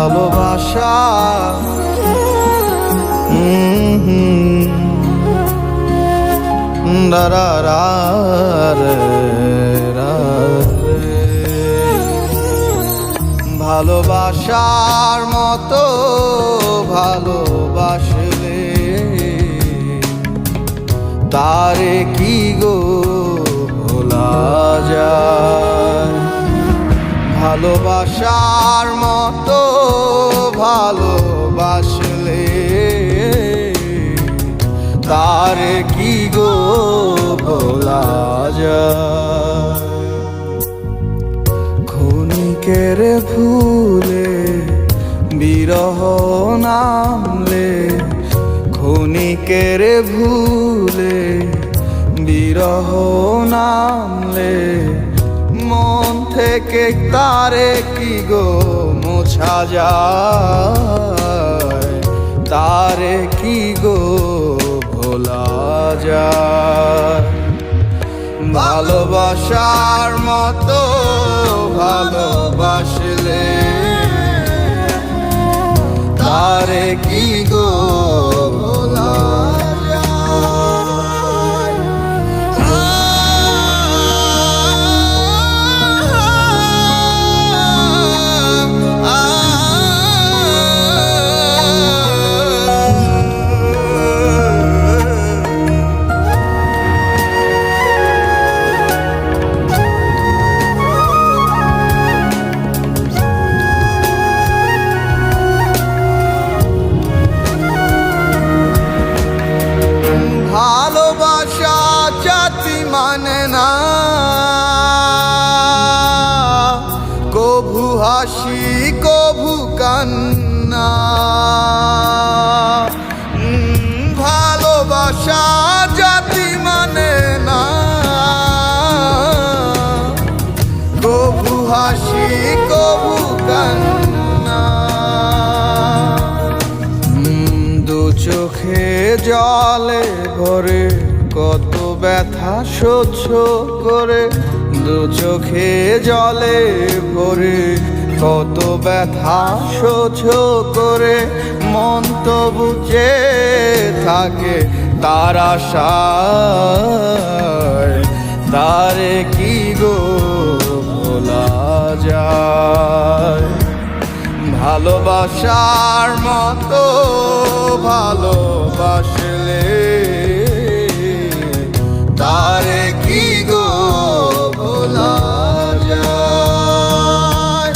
ভালোবাসা ভালোবাসার মতো ভালোবাসলে তারে কি গো ভোলা যায়। ভালোবাসার মতো ভালোবাসলে তারে কি গো ভোলা যায়। ক্ষণিকের ভুলে বিরহ নামলে, ক্ষণিকের ভুলে বিরহ নামলে মন থেকে তারে কি গো মোছা যায়। তারে কি গো ভোলা যায়। ভালোবাসার মতো ভালোবাসলে তারে কি গো ভোলা মানে না কভু হাসি কভু কান্না। ভালোবাসা জাতি মানে না কভু হাসি কভু কান্না। দু চোখে জলে ভরে কত ব্যথা সহ্য করে, দু চোখে জলে ভরে কত ব্যথা সহ্য করে মন তবু চেয়ে থাকে তার আশায়। তারে কি গো ভোলা যায়। ভালোবাসার মতো ভালোবাসলে তারে কি গো ভোলা যায়।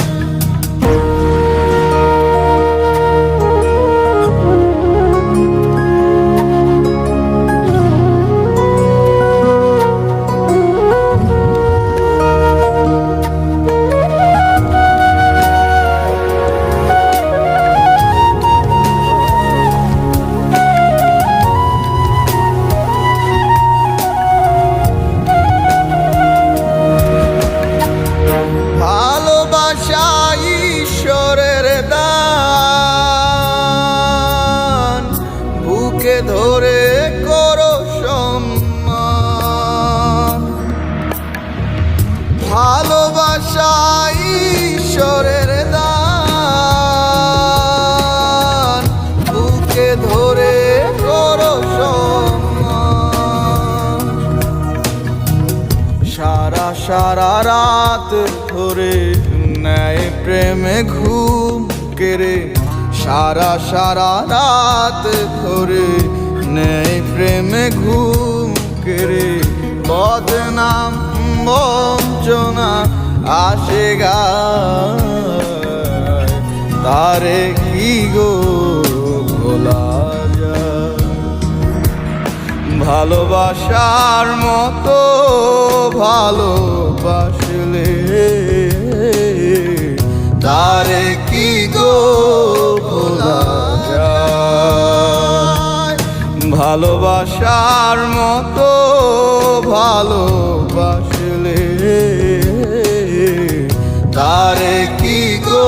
ঈশ্বরের দান বুকে ধরে করো সম্মান। ভালোবাসা ঈশ্বরের দান বুকে ধরে করো সম্মান। সারা সারা রাত ধরে নেয় প্রেমে ঘুম কেড়ে, সারা সারা রাত ধরে নেয় প্রেমে ঘুম কেড়ে বদনাম বঞ্চনা আসে গায়। তারে কি গো ভোলা যায়। ভালোবাসার মতো ভালোবাসলে তারে কি গো ভোলা যায়। ভালোবাসার মতো ভালোবাসলে তারে কি গো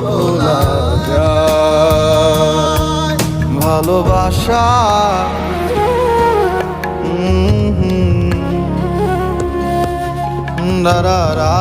ভোলা যায়। ভালোবাসা রা রা রা